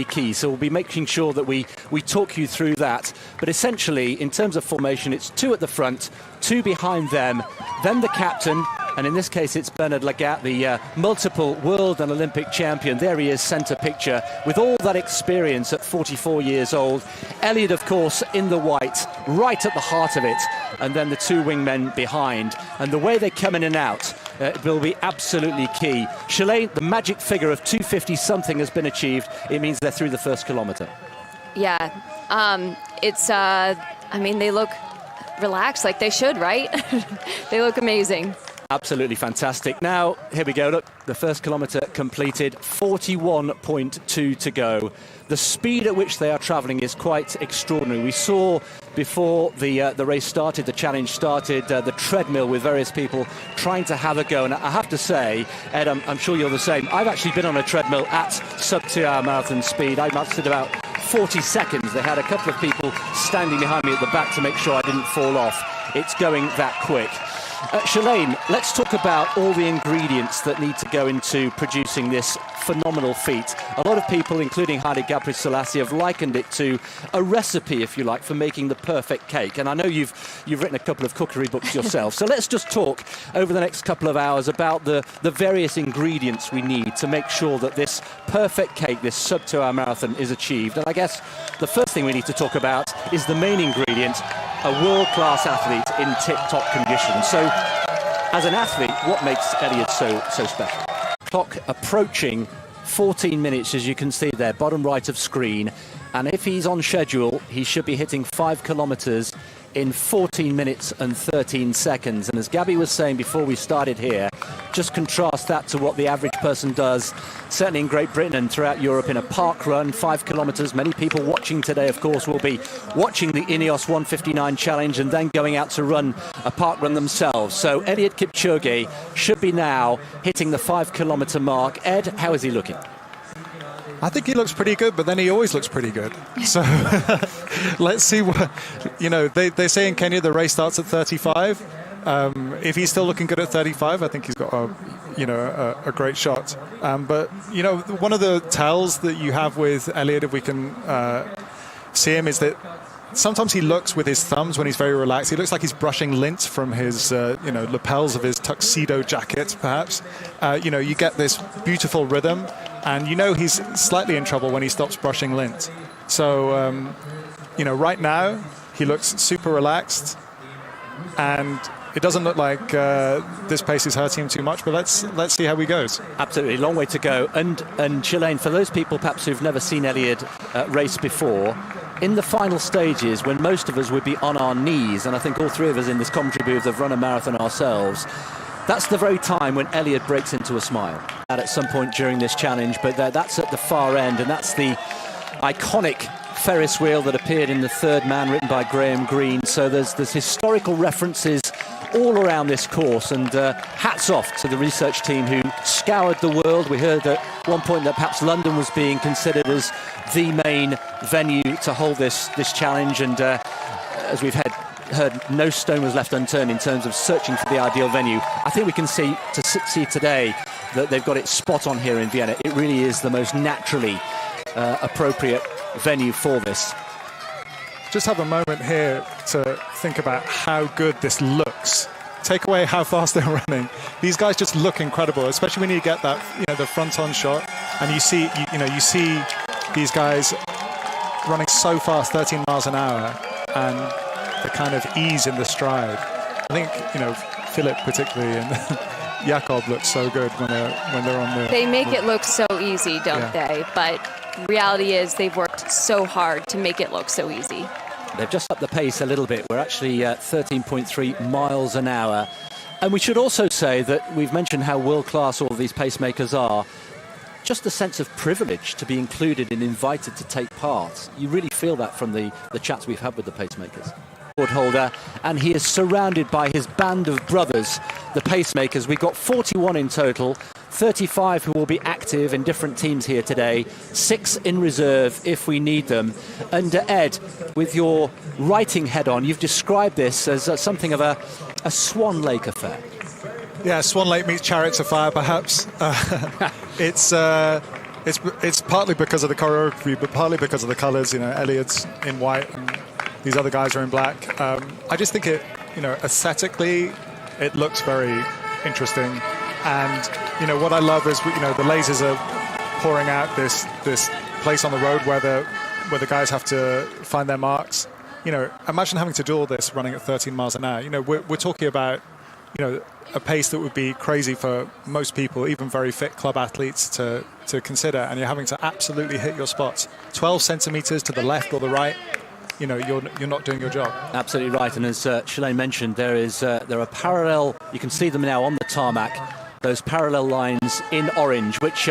key, so we'll be making sure that we talk you through that. But essentially, in terms of formation, it's 2 at the front, 2 behind them, then the captain, and in this case it's Bernard Lagat, the multiple world and Olympic champion. There he is, centre picture, with all that experience at 44 years old. Eliud, of course, in the white, right at the heart of it, and then the 2 wingmen behind. And the way they come in and out will be absolutely key. Shalane, the magic figure of 250 something has been achieved. It means they're through the first kilometre. Yeah, I mean, they look relaxed like they should, right? They look amazing. Absolutely fantastic. Now, here we go. Look, the first kilometre completed, 41.2 to go. The speed at which they are travelling is quite extraordinary. We saw before the race started, the challenge started, the treadmill with various people trying to have a go. And I have to say, Ed, I'm sure you're the same. I've actually been on a treadmill at sub-2-hour marathon speed. I lasted about 40 seconds. They had a couple of people standing behind me at the back to make sure I didn't fall off. It's going that quick. Shalane, let's talk about all the ingredients that need to go into producing this phenomenal feat. A lot of people, including Haile Gebrselassie, have likened it to a recipe, if you like, for making the perfect cake. And I know you've written a couple of cookery books yourself. So let's just talk over the next couple of hours about the various ingredients we need to make sure that this perfect cake, this sub-2-hour marathon, is achieved. And I guess the first thing we need to talk about is the main ingredient, a world-class athlete in tip-top condition. So, as an athlete, what makes Eliud so special? Clock approaching 14 minutes, as you can see there, bottom right of screen. And if he's on schedule, he should be hitting 5 kilometres in 14 minutes and 13 seconds. And as Gabby was saying before we started here, just contrast that to what the average person does, certainly in Great Britain and throughout Europe, in a park run, 5 kilometres. Many people watching today, of course, will be watching the Ineos 159 challenge and then going out to run a park run themselves. So Eliud Kipchoge should be now hitting the 5 kilometre mark. Ed, how is he looking? I think he looks pretty good, but then he always looks pretty good. So let's see what, they say in Kenya the race starts at 35. If he's still looking good at 35, I think he's got a great shot. But one of the tells that you have with Eliud, if we can see him, is that sometimes he looks with his thumbs when he's very relaxed. He looks like he's brushing lint from his, lapels of his tuxedo jacket, perhaps. You get this beautiful rhythm, and he's slightly in trouble when he stops brushing lint. So, right now he looks super relaxed, and it doesn't look like this pace is hurting him too much, but let's see how he goes. Absolutely, long way to go. And Shalane, for those people perhaps who've never seen Eliud race before, in the final stages, when most of us would be on our knees, and I think all 3 of us in this commentary booth have run a marathon ourselves, that's the very time when Eliud breaks into a smile. And at some point during this challenge, but that's at the far end, and that's the iconic Ferris wheel that appeared in The Third Man, written by Graham Greene. So there's historical references all around this course, and hats off to the research team who scoured the world. We heard at one point that perhaps London was being considered as the main venue to hold this challenge, and as we've heard, no stone was left unturned in terms of searching for the ideal venue. I think we can see today that they've got it spot on here in Vienna. It really is the most naturally appropriate venue for this. Just have a moment here to think about how good this looks. Take away how fast they're running. These guys just look incredible, especially when you get that, the front-on shot, and you see these guys running so fast, 13 miles an hour, and the kind of ease in the stride. I think, Philip particularly and Jakob look so good when they're on the... They make it look so easy, don't they? But reality is they've worked so hard to make it look so easy. They've just upped the pace a little bit. We're actually at 13.3 miles an hour. And we should also say that we've mentioned how world-class all of these pacemakers are. Just a sense of privilege to be included and invited to take part. You really feel that from the chats we've had with the pacemakers. Holder, and he is surrounded by his band of brothers, the pacemakers. We've got 41 in total, 35 who will be active in different teams here today, 6 in reserve if we need them. And Ed, with your writing head on, you've described this as something of a Swan Lake affair. Yeah, Swan Lake meets Chariots of Fire, perhaps. It's It's partly because of the choreography, but partly because of the colors. You know, Eliud's in white and these other guys are in black. I just think aesthetically, it looks very interesting. And, what I love is, the lasers are pouring out this place on the road where the guys have to find their marks. Imagine having to do all this running at 13 miles an hour. We're talking about, a pace that would be crazy for most people, even very fit club athletes, to consider. And you're having to absolutely hit your spots. 12 centimeters to the left or the right, you're not doing your job. Absolutely right. And as Shalane mentioned, there are parallel, you can see them now on the tarmac, those parallel lines in orange, which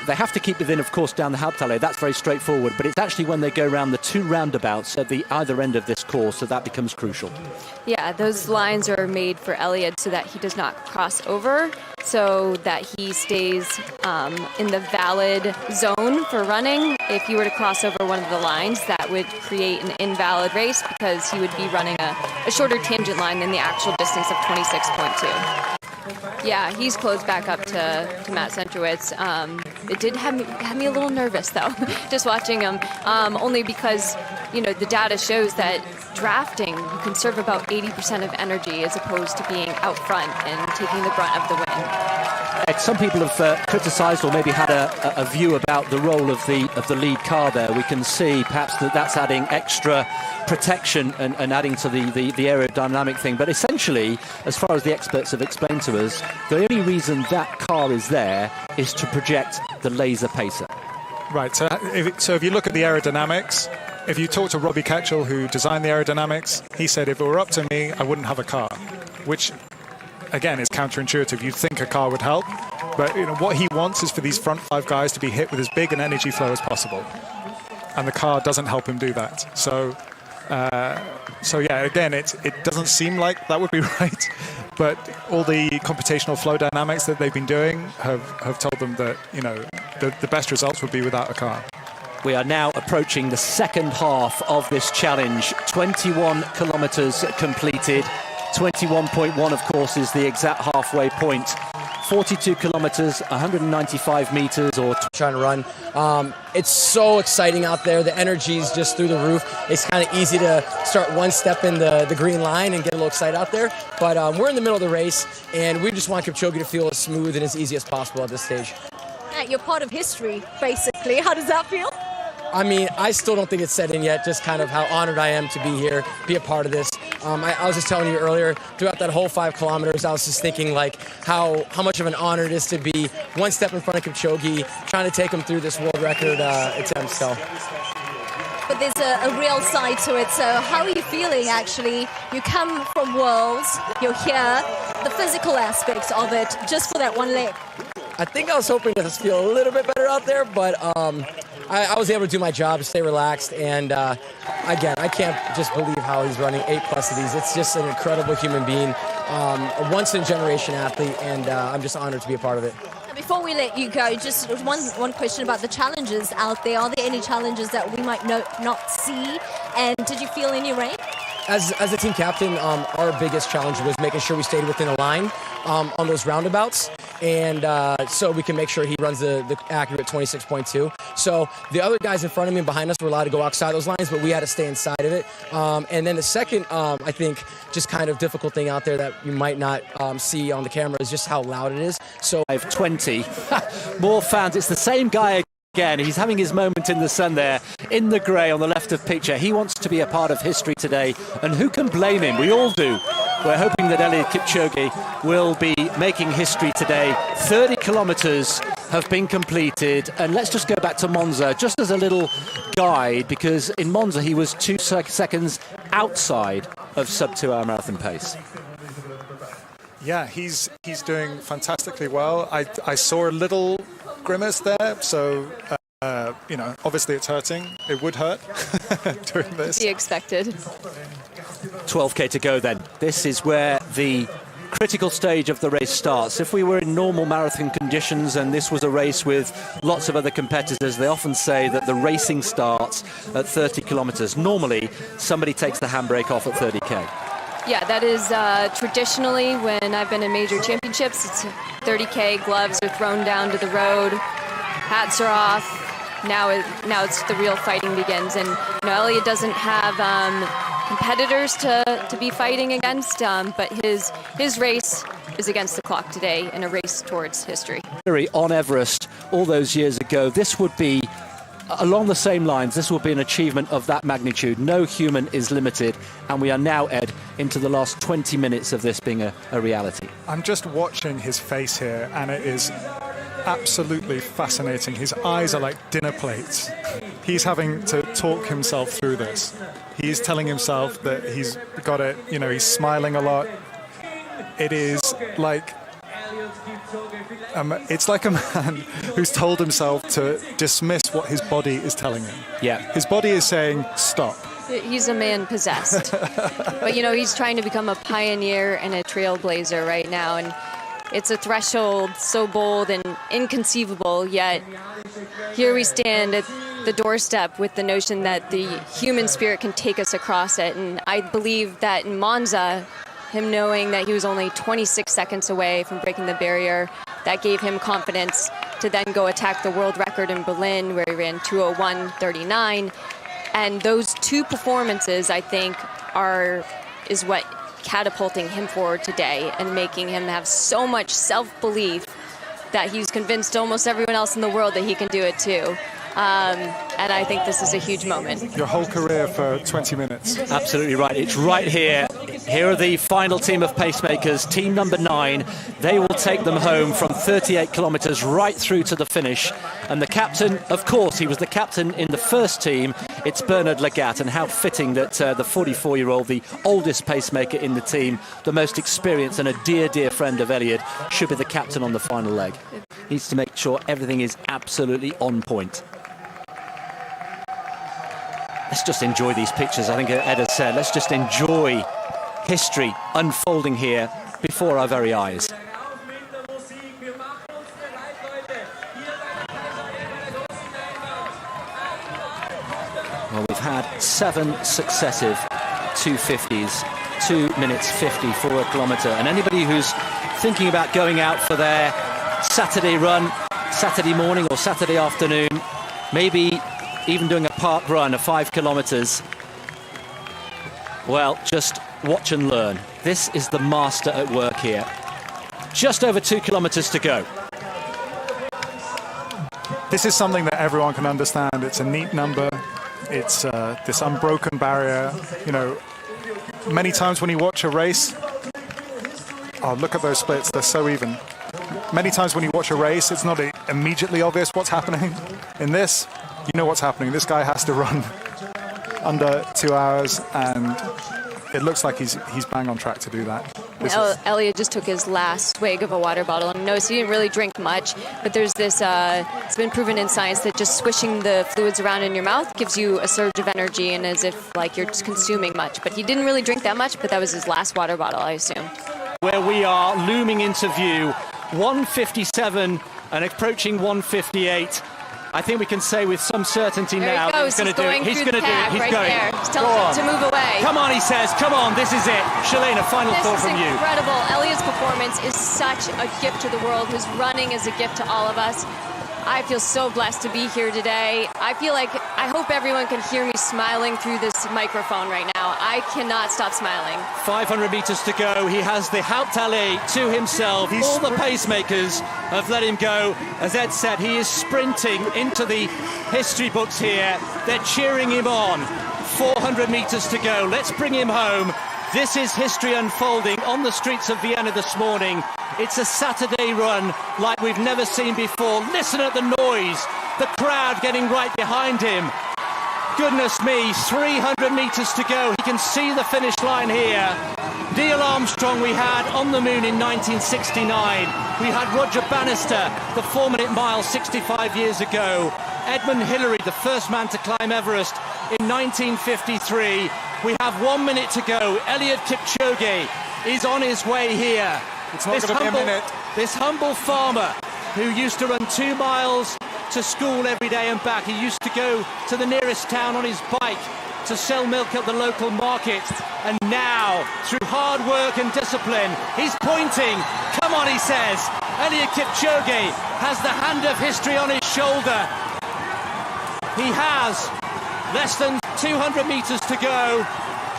they have to keep within, of course, down the Hauptallee. That's very straightforward. But it's actually when they go around the two roundabouts at the either end of this course that becomes crucial. Yeah, those lines are made for Eliud so that he does not cross over, so that he stays in the valid zone for running. If he were to cross over one of the lines, that would create an invalid race because he would be running a shorter tangent line than the actual distance of 26.2. Yeah, he's closed back up to Matt Centrowitz. It did have me a little nervous, though, just watching him, only because, the data shows that drafting, you conserve about 80% of energy as opposed to being out front and taking the brunt of the wind. Some people have criticised or maybe had a view about the role of the lead car there. We can see perhaps that's adding extra protection and adding to the aerodynamic thing. But essentially, as far as the experts have explained to us, the only reason that car is there is to project the laser pacer. Right. So if you look at the aerodynamics, if you talk to Robbie Ketchell, who designed the aerodynamics, he said if it were up to me, I wouldn't have a car, which again is counterintuitive. You'd think a car would help, but what he wants is for these front five guys to be hit with as big an energy flow as possible, and the car doesn't help him do that. So yeah, again, it doesn't seem like that would be right, but all the computational flow dynamics that they've been doing have told them that the best results would be without a car. We are now approaching the second half of this challenge. 21 kilometers completed. 21.1, of course, is the exact halfway point. 42 kilometers, 195 meters, or trying to run. It's so exciting out there. The energy is just through the roof. It's kind of easy to start one step in the green line and get a little excited out there. But we're in the middle of the race, and we just want Kipchoge to feel as smooth and as easy as possible at this stage. You're part of history, basically. How does that feel? I mean, I still don't think it's set in yet, just kind of how honored I am to be here, be a part of this. I was just telling you earlier, throughout that whole 5 kilometers, I was just thinking like how much of an honor it is to be one step in front of Kipchoge, trying to take him through this world record attempt. So. But there's a real side to it. So how are you feeling, actually? You come from Worlds, you're here, the physical aspects of it, just for that one leg. I think I was hoping to feel a little bit better out there, but I was able to do my job, stay relaxed, and again, I can't just believe how he's running 8+ of these. It's just an incredible human being, a once-in-a-generation athlete, and I'm just honored to be a part of it. Before we let you go, just one question about the challenges out there. Are there any challenges that we might not see? And did you feel any rain? As a team captain, our biggest challenge was making sure we stayed within a line on those roundabouts, and so we can make sure he runs the accurate 26.2. So the other guys in front of me and behind us were allowed to go outside those lines, but we had to stay inside of it. And then the second, I think, just kind of difficult thing out there that you might not see on the camera is just how loud it is. So 20 more fans. It's the same guy again. He's having his moment in the sun there, in the grey on the left of picture. He wants to be a part of history today, and who can blame him? We all do. We're hoping that Eliud Kipchoge will be making history today. 30 kilometres have been completed, and let's just go back to Monza, just as a little guide, because in Monza he was 2 seconds outside of sub-2 hour marathon pace. Yeah, he's doing fantastically well. I saw a little grimace there, so obviously it's hurting. It would hurt doing this. To be expected. 12k to go then. This is where the critical stage of the race starts. If we were in normal marathon conditions and this was a race with lots of other competitors, they often say that the racing starts at 30 kilometers. Normally, somebody takes the handbrake off at 30k. Yeah, that is traditionally when I've been in major championships. It's 30k, gloves are thrown down to the road. hats are off. Now it's the real fighting begins. And Eliud doesn't have competitors to be fighting against, but his race is against the clock today in a race towards history. On Everest all those years ago, this would be along the same lines. This will be an achievement of that magnitude. No human is limited, and we are now, Ed, into the last 20 minutes of this being a reality. I'm just watching his face here, and it is absolutely fascinating. His eyes are like dinner plates. He's having to talk himself through this. He's telling himself that he's got it, he's smiling a lot. It is like it's like a man who's told himself to dismiss what his body is telling him. Yeah. His body is saying, stop. He's a man possessed. But, he's trying to become a pioneer and a trailblazer right now. And it's a threshold so bold and inconceivable, yet here we stand at the doorstep with the notion that the human spirit can take us across it. And I believe that in Monza, him knowing that he was only 26 seconds away from breaking the barrier, that gave him confidence to then go attack the world record in Berlin, where he ran 2:01:39. And those two performances, I think, is what catapulting him forward today and making him have so much self-belief that he's convinced almost everyone else in the world that he can do it too. And I think this is a huge moment. Your whole career for 20 minutes. Absolutely right. It's right here. Here are the final team of pacemakers, team number 9. They will take them home from 38 kilometres right through to the finish. And the captain, of course, he was the captain in the first team. It's Bernard Lagat, and how fitting that the 44-year-old, the oldest pacemaker in the team, the most experienced and a dear, dear friend of Eliud, should be the captain on the final leg. Needs to make sure everything is absolutely on point. Let's just enjoy these pictures. I think Ed has said, let's just enjoy history unfolding here before our very eyes. Well, we've had 7 successive 250s, 2 minutes 50 for a kilometre. And anybody who's thinking about going out for their Saturday run, Saturday morning or Saturday afternoon, maybe even doing a park run of 5 kilometres, well, just watch and learn. This is the master at work here. Just over 2 kilometres to go. This is something that everyone can understand. It's a neat number. It's this unbroken barrier. Many times when you watch a race, oh, look at those splits. They're so even. Many times when you watch a race, it's not immediately obvious what's happening. In this, you know what's happening. This guy has to run under 2 hours, and it looks like he's bang on track to do that. Eliud just took his last swig of a water bottle, and notice he didn't really drink much, but there's this, it's been proven in science that just swishing the fluids around in your mouth gives you a surge of energy and as if like you're just consuming much. But he didn't really drink that much, but that was his last water bottle, I assume. Where we are looming into view, 1:57 and approaching 1:58. I think we can say with some certainty there now that he's going to do it. He's going to do it. He's going. Just tell him to move away. Come on, he says. Come on, this is it. Shalane, a final thought from you. This is incredible. Eliud's performance is such a gift to the world. His running is a gift to all of us. I feel so blessed to be here today. I hope everyone can hear me smiling through this microphone right now. I cannot stop smiling. 500 metres to go. He has the Hauptallee to himself. All the pacemakers have let him go. As Ed said, he is sprinting into the history books here. They're cheering him on. 400 metres to go. Let's bring him home. This is history unfolding on the streets of Vienna this morning. It's a Saturday run like we've never seen before. Listen at the noise. The crowd getting right behind him. Goodness me, 300 metres to go. He can see the finish line here. Neil Armstrong we had on the moon in 1969. We had Roger Bannister, the 4-minute mile 65 years ago. Edmund Hillary, the first man to climb Everest in 1953. We have 1 minute to go. Eliud Kipchoge is on his way here. It's not going to be a minute. This humble farmer who used to run 2 miles to school every day and back. He used to go to the nearest town on his bike to sell milk at the local market. And now, through hard work and discipline, he's pointing. Come on, he says. Eliud Kipchoge has the hand of history on his shoulder. He has less than 200 metres to go.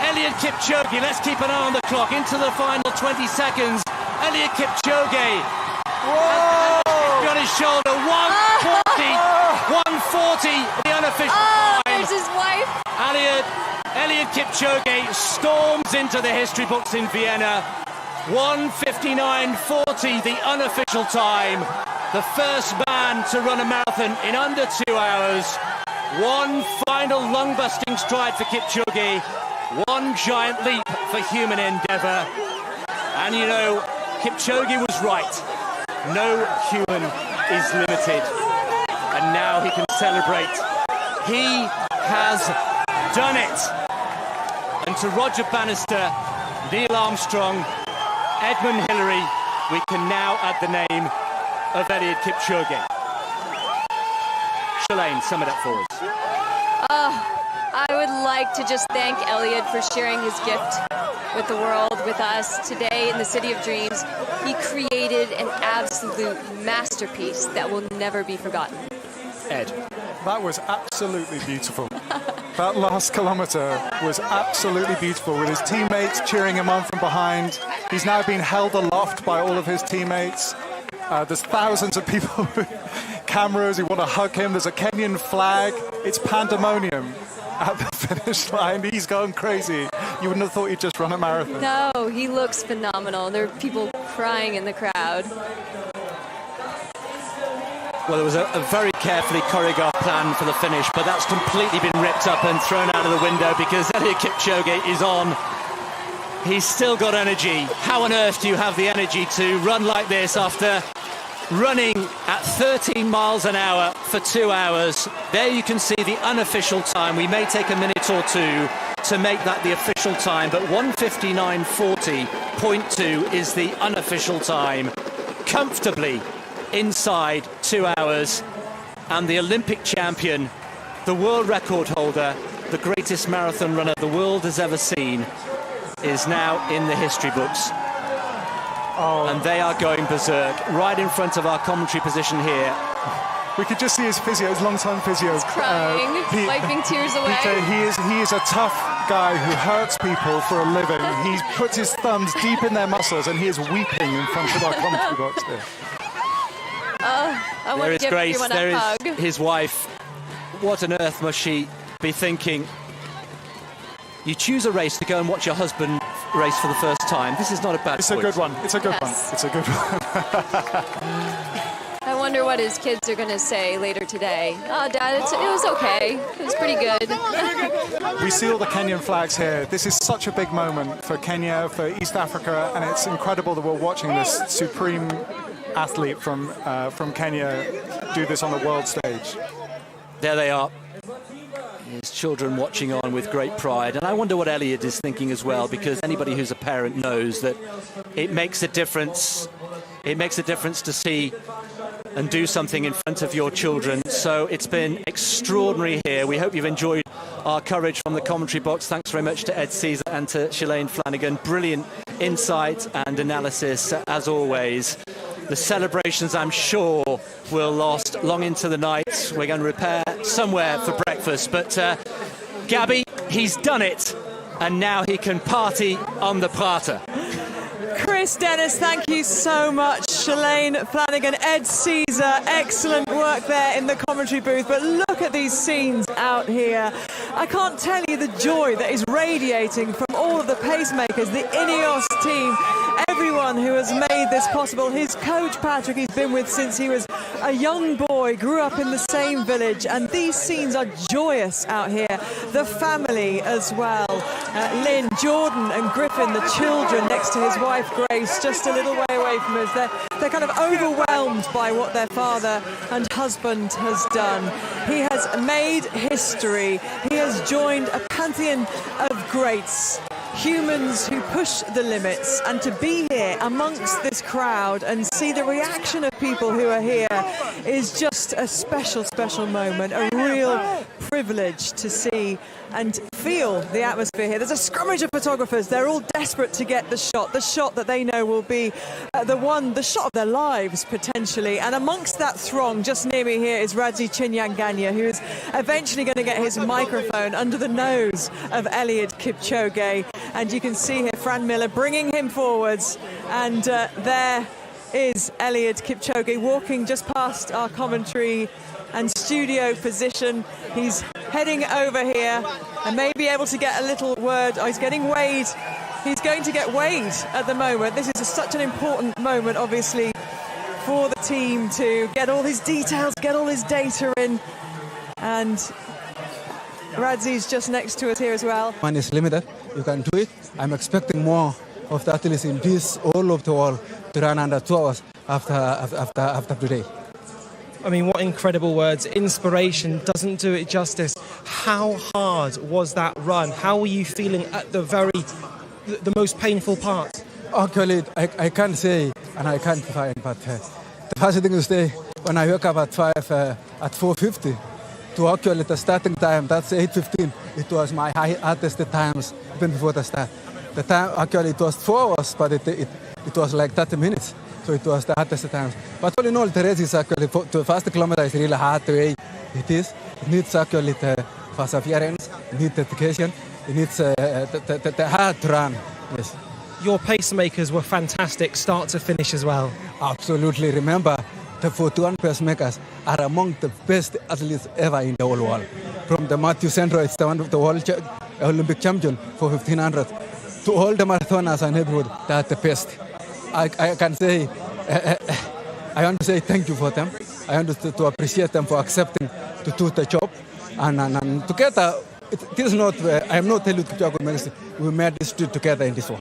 Eliud Kipchoge, let's keep an eye on the clock, into the final 20 seconds. Eliud Kipchoge on his shoulder, 140, the unofficial time. There's his wife. Eliud Kipchoge storms into the history books in Vienna. 1:59.40, the unofficial time. The first man to run a marathon in under 2 hours. One final lung-busting stride for Kipchoge. One giant leap for human endeavour. And you know, Kipchoge was right. No human is limited. And now he can celebrate. He has done it. And to Roger Bannister, Neil Armstrong, Edmund Hillary, we can now add the name of Eliud Kipchoge. Shalane, sum it up for us. I would like to just thank Eliud for sharing his gift with the world, with us today in the City of Dreams. He created an absolute masterpiece that will never be forgotten. Ed. That was absolutely beautiful. That last kilometre was absolutely beautiful, with his teammates cheering him on from behind. He's now been held aloft by all of his teammates. There's thousands of people with cameras who want to hug him. There's a Kenyan flag. It's pandemonium at the finish line. He's gone crazy. You wouldn't have thought he'd just run a marathon. No, he looks phenomenal. There are people crying in the crowd. Well, there was a very carefully choreographed plan for the finish, but that's completely been ripped up and thrown out of the window because Eliud Kipchoge is on. He's still got energy. How on earth do you have the energy to run like this after running at 13 miles an hour for 2 hours? There you can see the unofficial time. We may take a minute or two to make that the official time, but 1:59.40.2 is the unofficial time. Comfortably inside 2 hours, and the Olympic champion, the world record holder, the greatest marathon runner the world has ever seen, is now in the history books. And they are going berserk right in front of our commentary position here. We could just see his physio, his long-time physio. He's crying, wiping tears away. Peter, he is a tough guy who hurts people for a living. He puts his thumbs deep in their muscles and he is weeping in front of our commentary box here. I want to give everyone a hug. There is his wife. What on earth must she be thinking? You choose a race to go and watch your husband race for the first time. This is not a bad It's a good one. It's a good one. It's a good one. I wonder what his kids are going to say later today. Oh, Dad, it was okay. It was pretty good. We see all the Kenyan flags here. This is such a big moment for Kenya, for East Africa, and it's incredible that we're watching this supreme athlete from Kenya do this on the world stage. There they are. His children watching on with great pride. And I wonder what Eliud is thinking as well, because anybody who's a parent knows that it makes a difference. It makes a difference to see and do something in front of your children. So it's been extraordinary here. We hope you've enjoyed our coverage from the commentary box. Thanks very much to Ed Caesar and to Shalane Flanagan. Brilliant insight and analysis as always. The celebrations, I'm sure, will last long into the night. We're going to repair somewhere for breakfast. But Gabby, he's done it. And now he can party on the Prater. Chris Dennis, thank you so much. Shalane Flanagan, Ed Caesar, excellent work there in the commentary booth. But look at these scenes out here. I can't tell you the joy that is radiating from all of the pacemakers, the Ineos team, everyone who has made this possible. His coach, Patrick, he's been with since he was a young boy, grew up in the same village, and these scenes are joyous out here. The family as well. Lynn, Jordan and Griffin, the children next to his wife Grace, just a little way away from us. They're kind of overwhelmed by what their father and husband has done. He has made history. He has joined a pantheon of greats, humans who push the limits, and to be here amongst this crowd and see the reaction of people who are here is just a special, special moment, a real privilege to see and feel the atmosphere here. There's a scrummage of photographers. They're all desperate to get the shot that they know will be the shot of their lives, potentially. And amongst that throng, just near me here, is Radzi Chinyanganya, who is eventually going to get his microphone under the nose of Eliud Kipchoge. And you can see here Fran Miller bringing him forwards. And there is Eliud Kipchoge walking just past our commentary and studio position. He's heading over here and may be able to get a little word. Oh, he's getting weighed. He's going to get weighed at the moment. This is such an important moment, obviously, for the team to get all his details, get all his data in. And Radzi's just next to us here as well. One is limited. You can do it. I'm expecting more of the athletes in this all over the world to run under 2 hours after today. I mean, what incredible words. Inspiration doesn't do it justice. How hard was that run? How were you feeling at the most painful part? Actually, I can't say and I can't define, but the first thing is when I woke up at 4:50, to actually the starting time, that's 8:15. It was my hardest times even before the start. The time actually it was 4 hours, but it was like 30 minutes. So it was the hardest times. But all in all, the race is actually, the first kilometer is really hard the way it is. It needs actually the perseverance, it needs dedication, it needs the hard run. Yes. Your pacemakers were fantastic, start to finish as well. Absolutely. Remember, the 41 pacemakers are among the best athletes ever in the whole world. From the Matthew Sandro, it's the one of the world Olympic champion for 1500, to all the marathoners and everybody, they are the best. I can say, I want to say thank you for them. I want to appreciate them for accepting to do the job. And together, it is not, I am not Eliud Kipchoge, we made this together in this one.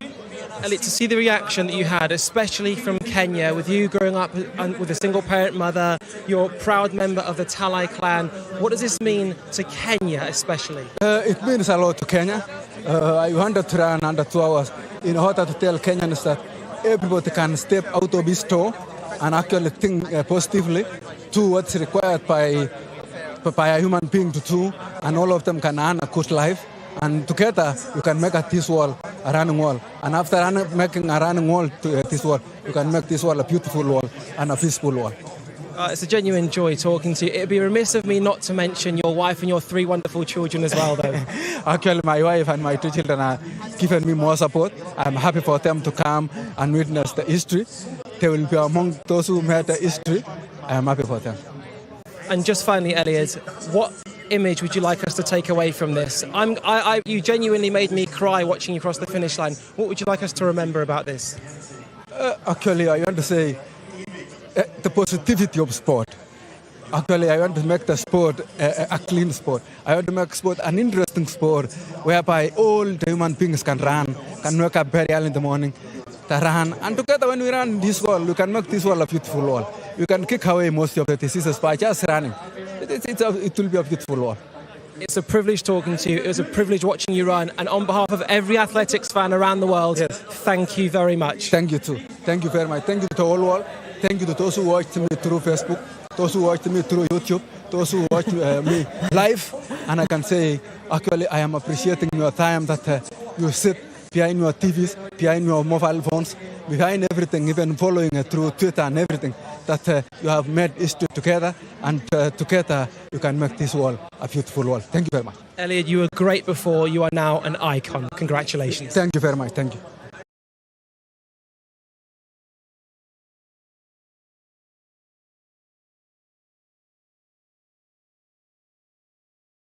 Eliud, to see the reaction that you had, especially from Kenya, with you growing up with a single-parent mother, you're a proud member of the Talai clan. What does this mean to Kenya, especially? It means a lot to Kenya. I wanted to run under 2 hours in order to tell Kenyans that everybody can step out of his store and actually think positively to what's required by a human being to do, and all of them can earn a good life. And together, you can make this world a running wall. And after making a running wall to this world, you can make this world a beautiful wall and a peaceful wall. It's a genuine joy talking to you. It'd be remiss of me not to mention your wife and your 3 wonderful children as well, though. Actually, my wife and my 2 children are giving me more support. I'm happy for them to come and witness the history. They will be among those who made the history. I'm happy for them. And just finally, Eliud, what image would you like us to take away from this? You genuinely made me cry watching you cross the finish line. What would you like us to remember about this? Actually, I want to say the positivity of sport. Actually, I want to make the sport a clean sport. I want to make sport an interesting sport whereby all the human beings can run, can wake up very early in the morning, to run. And together when we run this world, we can make this world a beautiful world. We can kick away most of the diseases by just running. It will be a beautiful world. It's a privilege talking to you. It was a privilege watching you run. And on behalf of every athletics fan around the world, yes, thank you very much. Thank you too. Thank you very much. Thank you to the whole world. Thank you to those who watched me through Facebook, those who watched me through YouTube, those who watched me live. And I can say, actually, I am appreciating your time that you sit behind your TVs, behind your mobile phones, behind everything, even following through Twitter and everything, that you have made history together, and together you can make this world a beautiful world. Thank you very much. Eliud, you were great before. You are now an icon. Congratulations. Thank you very much. Thank you.